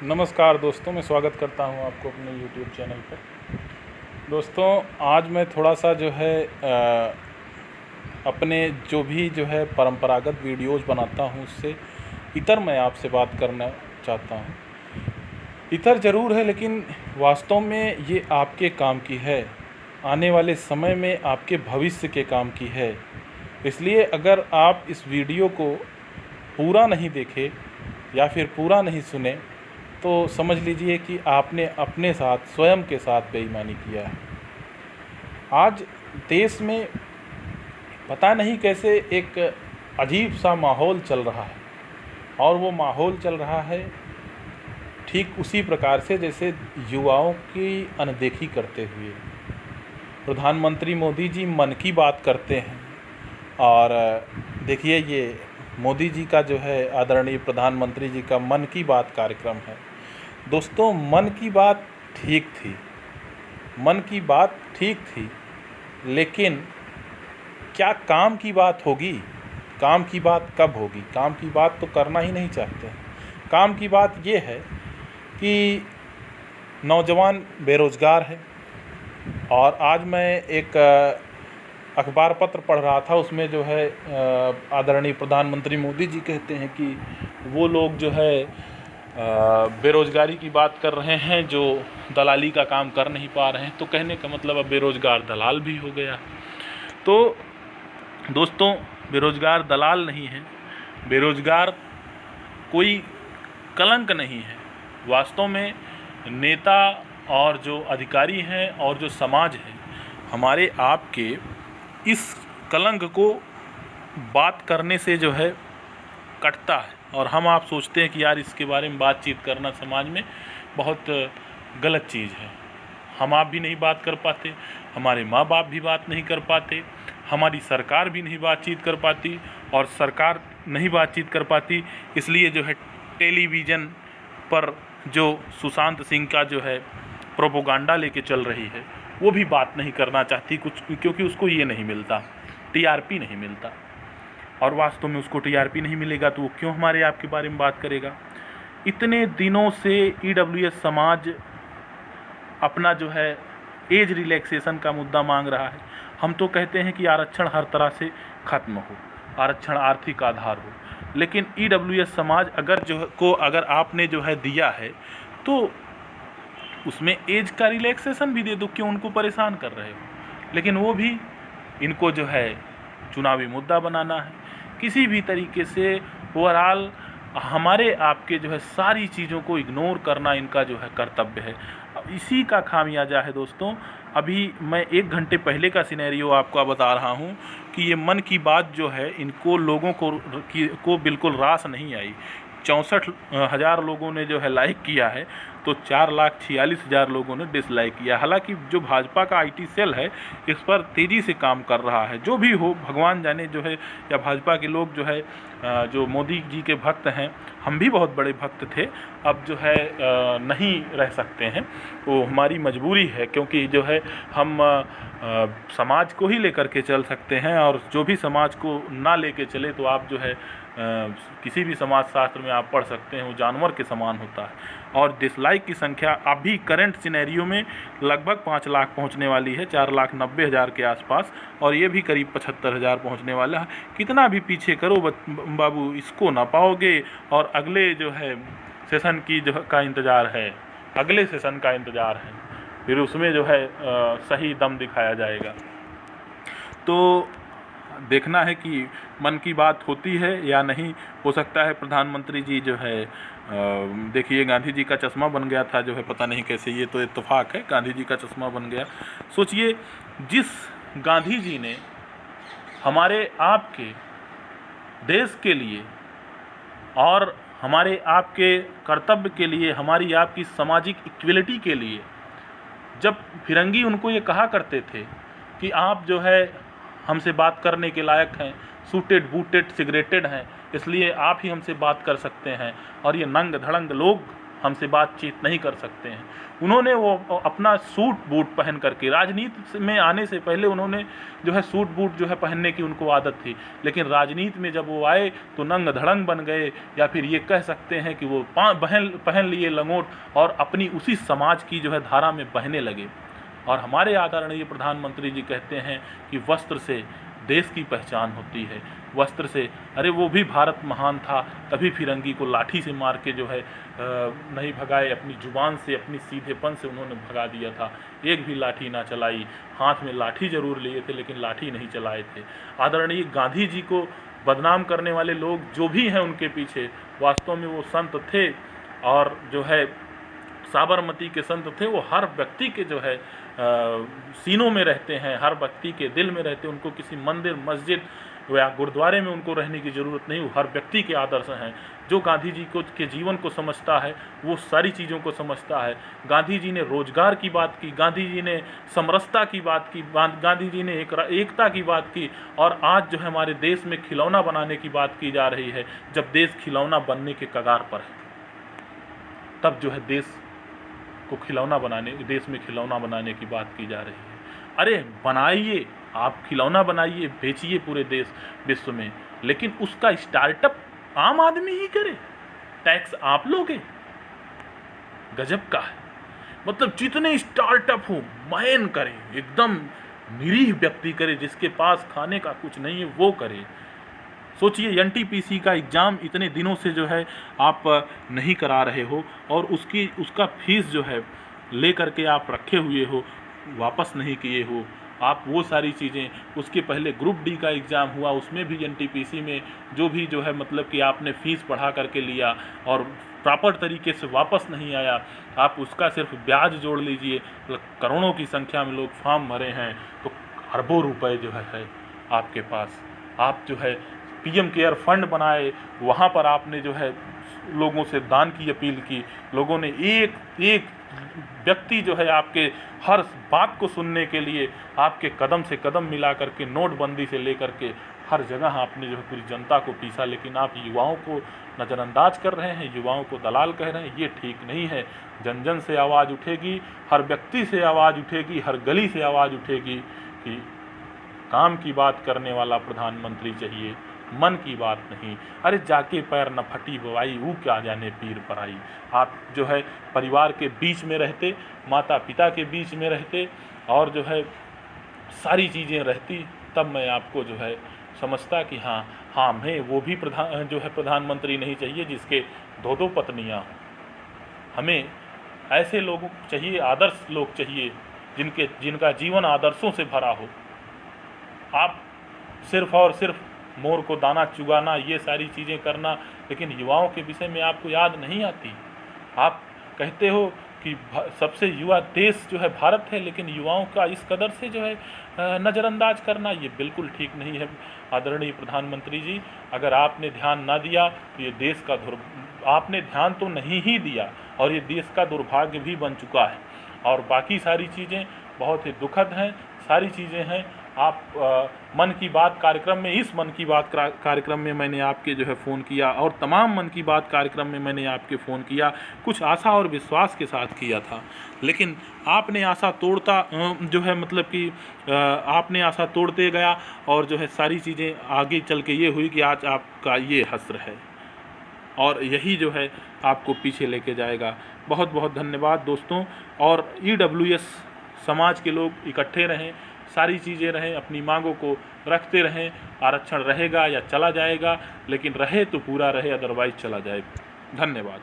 नमस्कार दोस्तों, मैं स्वागत करता हूं आपको अपने YouTube चैनल पर। दोस्तों, आज मैं थोड़ा सा अपने जो भी परंपरागत वीडियोज़ बनाता हूं उससे इतर मैं आपसे बात करना चाहता हूं। इतर ज़रूर है, लेकिन वास्तव में ये आपके काम की है, आने वाले समय में आपके भविष्य के काम की है। इसलिए अगर आप इस वीडियो को पूरा नहीं देखे या फिर पूरा नहीं सुने तो समझ लीजिए कि आपने अपने साथ, स्वयं के साथ बेईमानी किया है। आज देश में पता नहीं कैसे एक अजीब सा माहौल चल रहा है, और वो माहौल चल रहा है ठीक उसी प्रकार से जैसे युवाओं की अनदेखी करते हुए। प्रधानमंत्री मोदी जी मन की बात करते हैं, और देखिए ये मोदी जी का आदरणीय प्रधानमंत्री जी का मन की बात कार्यक्रम है। दोस्तों, मन की बात ठीक थी, मन की बात ठीक थी, लेकिन क्या काम की बात होगी? काम की बात कब होगी? काम की बात तो करना ही नहीं चाहते। काम की बात ये है कि नौजवान बेरोज़गार है, और आज मैं एक अखबार पत्र पढ़ रहा था, उसमें आदरणीय प्रधानमंत्री मोदी जी कहते हैं कि वो लोग बेरोज़गारी की बात कर रहे हैं जो दलाली का काम कर नहीं पा रहे हैं। तो कहने का मतलब अब बेरोज़गार दलाल भी हो गया। तो दोस्तों, बेरोज़गार दलाल नहीं है, बेरोज़गार कोई कलंक नहीं है। वास्तव में नेता और जो अधिकारी हैं और जो समाज है, हमारे आपके इस कलंक को बात करने से कटता है, और हम आप सोचते हैं कि यार इसके बारे में बातचीत करना समाज में बहुत गलत चीज़ है। हम आप भी नहीं बात कर पाते, हमारे माँ बाप भी बात नहीं कर पाते, हमारी सरकार भी नहीं बातचीत कर पाती, और सरकार नहीं बातचीत कर पाती इसलिए टेलीविज़न पर जो सुशांत सिंह का प्रोपोगंडा लेके चल रही है वो भी बात नहीं करना चाहती कुछ, क्योंकि उसको ये नहीं मिलता, टीआरपी नहीं मिलता। और वास्तव में उसको टीआरपी नहीं मिलेगा तो वो क्यों हमारे आपके बारे में बात करेगा? इतने दिनों से ईडब्ल्यूएस समाज अपना एज रिलैक्सेशन का मुद्दा मांग रहा है। हम तो कहते हैं कि आरक्षण हर तरह से ख़त्म हो, आरक्षण आर्थिक आधार हो, लेकिन ईडब्ल्यूएस समाज अगर आपने दिया है तो उसमें एज का रिलैक्सेशन भी दे दो, क्यों उनको परेशान कर रहे हो? लेकिन वो भी इनको चुनावी मुद्दा बनाना है। किसी भी तरीके से ओवरऑल हमारे आपके सारी चीज़ों को इग्नोर करना इनका कर्तव्य है। अब इसी का खामियाजा है दोस्तों। अभी मैं 1 घंटे पहले का सिनेरियो आपको बता रहा हूँ कि ये मन की बात इनको लोगों को बिल्कुल रास नहीं आई। 64,000 लोगों ने लाइक किया है, तो 4,46,000 लोगों ने डिसलाइक किया। हालांकि जो भाजपा का आईटी सेल है इस पर तेज़ी से काम कर रहा है। जो भी हो, भगवान जाने या भाजपा के लोग जो मोदी जी के भक्त हैं, हम भी बहुत बड़े भक्त थे, अब नहीं रह सकते हैं, वो हमारी मजबूरी है, क्योंकि हम समाज को ही लेकर के चल सकते हैं, और जो भी समाज को ना लेके चले तो आप किसी भी समाज शास्त्र में आप पढ़ सकते हैं वो जानवर के समान होता है। और डिसलाइक की संख्या अभी करंट सिनेरियो में लगभग 5 लाख पहुंचने वाली है, 4,90,000 के आसपास, और ये भी करीब 75,000 पहुंचने वाला है। कितना भी पीछे करो बाबू, इसको ना पाओगे। और अगले सेशन की का इंतज़ार है, अगले सेशन का इंतज़ार है, फिर उसमें सही दम दिखाया जाएगा। तो देखना है कि मन की बात होती है या नहीं। हो सकता है प्रधानमंत्री जी देखिए गांधी जी का चश्मा बन गया था पता नहीं कैसे, ये तो इत्तेफाक है, गांधी जी का चश्मा बन गया। सोचिए, जिस गांधी जी ने हमारे आपके देश के लिए और हमारे आपके कर्तव्य के लिए, हमारी आपकी सामाजिक इक्वलिटी के लिए, जब फिरंगी उनको ये कहा करते थे कि आप हमसे बात करने के लायक हैं, सूटेड बूटेड सिगरेटेड हैं, इसलिए आप ही हमसे बात कर सकते हैं, और ये नंग धड़ंग लोग हमसे बातचीत नहीं कर सकते हैं। उन्होंने वो अपना सूट बूट पहन करके, राजनीति में आने से पहले उन्होंने जो है सूट बूट जो है पहनने की उनको आदत थी, लेकिन राजनीति में जब वो आए तो नंग धड़ंग बन गए, या फिर ये कह सकते हैं कि वो पहन लिए लंगोट और अपनी उसी समाज की जो है धारा में बहने लगे। और हमारे आदरणीय प्रधानमंत्री जी कहते हैं कि वस्त्र से देश की पहचान होती है, वस्त्र से, अरे वो भी भारत महान था, तभी फिरंगी को लाठी से मार के जो है नहीं भगाए, अपनी जुबान से, अपनी सीधेपन से उन्होंने भगा दिया था। एक भी लाठी ना चलाई, हाथ में लाठी जरूर लिए थे लेकिन लाठी नहीं चलाए थे। आदरणीय गांधी जी को बदनाम करने वाले लोग जो भी हैं उनके पीछे, वास्तव में वो संत थे, और जो है साबरमती के संत थे। वो हर व्यक्ति के जो है सीनों में रहते हैं, हर व्यक्ति के दिल में रहते हैं। उनको किसी मंदिर, मस्जिद या गुरुद्वारे में उनको रहने की ज़रूरत नहीं, वो हर व्यक्ति के आदर्श हैं। जो गांधी जी को के जीवन को समझता है वो सारी चीज़ों को समझता है। गांधी जी ने रोजगार की बात की, गांधी जी ने समरसता की बात की, गांधी जी ने एकता की बात की, और आज जो है हमारे देश में खिलौना बनाने की बात की जा रही है। जब देश खिलौना बनने के कगार पर है, तब जो है देश में खिलौना बनाने की बात की जा रही है। अरे बनाइए, आप खिलौना बनाइए, बेचिए पूरे देश विश्व में, लेकिन उसका स्टार्टअप आम आदमी ही करे, टैक्स आप लोगे। गजब का है। मतलब जितने स्टार्टअप हो मैन करे, एकदम निरीह व्यक्ति करे, जिसके पास खाने का कुछ नहीं है वो करे। सोचिए एनटीपीसी का एग्ज़ाम इतने दिनों से जो है आप नहीं करा रहे हो, और उसका फीस जो है ले करके आप रखे हुए हो, वापस नहीं किए हो आप वो सारी चीज़ें। उसके पहले ग्रुप डी का एग्ज़ाम हुआ, उसमें भी एनटीपीसी में जो है मतलब कि आपने फ़ीस बढ़ा करके लिया और प्रॉपर तरीके से वापस नहीं आया, आप उसका सिर्फ ब्याज जोड़ लीजिए, करोड़ों की संख्या में लोग फॉर्म भरे हैं, तो अरबों रुपए जो है आपके पास। आप जो है पीएम केयर फंड बनाए, वहाँ पर आपने जो है लोगों से दान की अपील की, लोगों ने एक व्यक्ति जो है आपके हर बात को सुनने के लिए आपके कदम से कदम मिला करके, नोटबंदी से लेकर के हर जगह आपने जो है पूरी जनता को पीसा। लेकिन आप युवाओं को नज़रअंदाज कर रहे हैं, युवाओं को दलाल कह रहे हैं, ये ठीक नहीं है। जन जन से आवाज़ उठेगी, हर व्यक्ति से आवाज़ उठेगी, हर गली से आवाज़ उठेगी कि काम की बात करने वाला प्रधानमंत्री चाहिए, मन की बात नहीं। अरे जाके पैर न फटी बवाई, वो क्या जाने पीर पर आई। आप जो है परिवार के बीच में रहते, माता पिता के बीच में रहते, और जो है सारी चीज़ें रहती, तब मैं आपको जो है समझता कि हाँ हमें वो भी प्रधानमंत्री नहीं चाहिए जिसके दो पत्नियाँ हों। हमें ऐसे लोग चाहिए, आदर्श लोग चाहिए, जिनका जीवन आदर्शों से भरा हो। आप सिर्फ और सिर्फ मोर को दाना चुगाना, ये सारी चीज़ें करना, लेकिन युवाओं के विषय में आपको याद नहीं आती। आप कहते हो कि सबसे युवा देश जो है भारत है, लेकिन युवाओं का इस कदर से जो है नज़रअंदाज करना, ये बिल्कुल ठीक नहीं है। आदरणीय प्रधानमंत्री जी, अगर आपने ध्यान ना दिया तो ये देश का आपने ध्यान तो नहीं ही दिया, और ये देश का दुर्भाग्य भी बन चुका है। और बाकी सारी चीज़ें बहुत ही दुखद हैं, सारी चीज़ें हैं। आप मन की बात कार्यक्रम में, इस मन की बात कार्यक्रम में मैंने आपके जो है फ़ोन किया, और तमाम मन की बात कार्यक्रम में मैंने आपके फ़ोन किया, कुछ आशा और विश्वास के साथ किया था, लेकिन आपने आशा तोड़ता जो है मतलब कि आपने आशा तोड़ते गया, और जो है सारी चीज़ें आगे चल के ये हुई कि आज आपका ये हस्र है, और यही जो है आपको पीछे लेके जाएगा। बहुत बहुत धन्यवाद दोस्तों। और EWS समाज के लोग इकट्ठे रहें, सारी चीज़ें रहें, अपनी मांगों को रखते रहें। आरक्षण रहेगा या चला जाएगा, लेकिन रहे तो पूरा रहे, अदरवाइज चला जाएगा। धन्यवाद।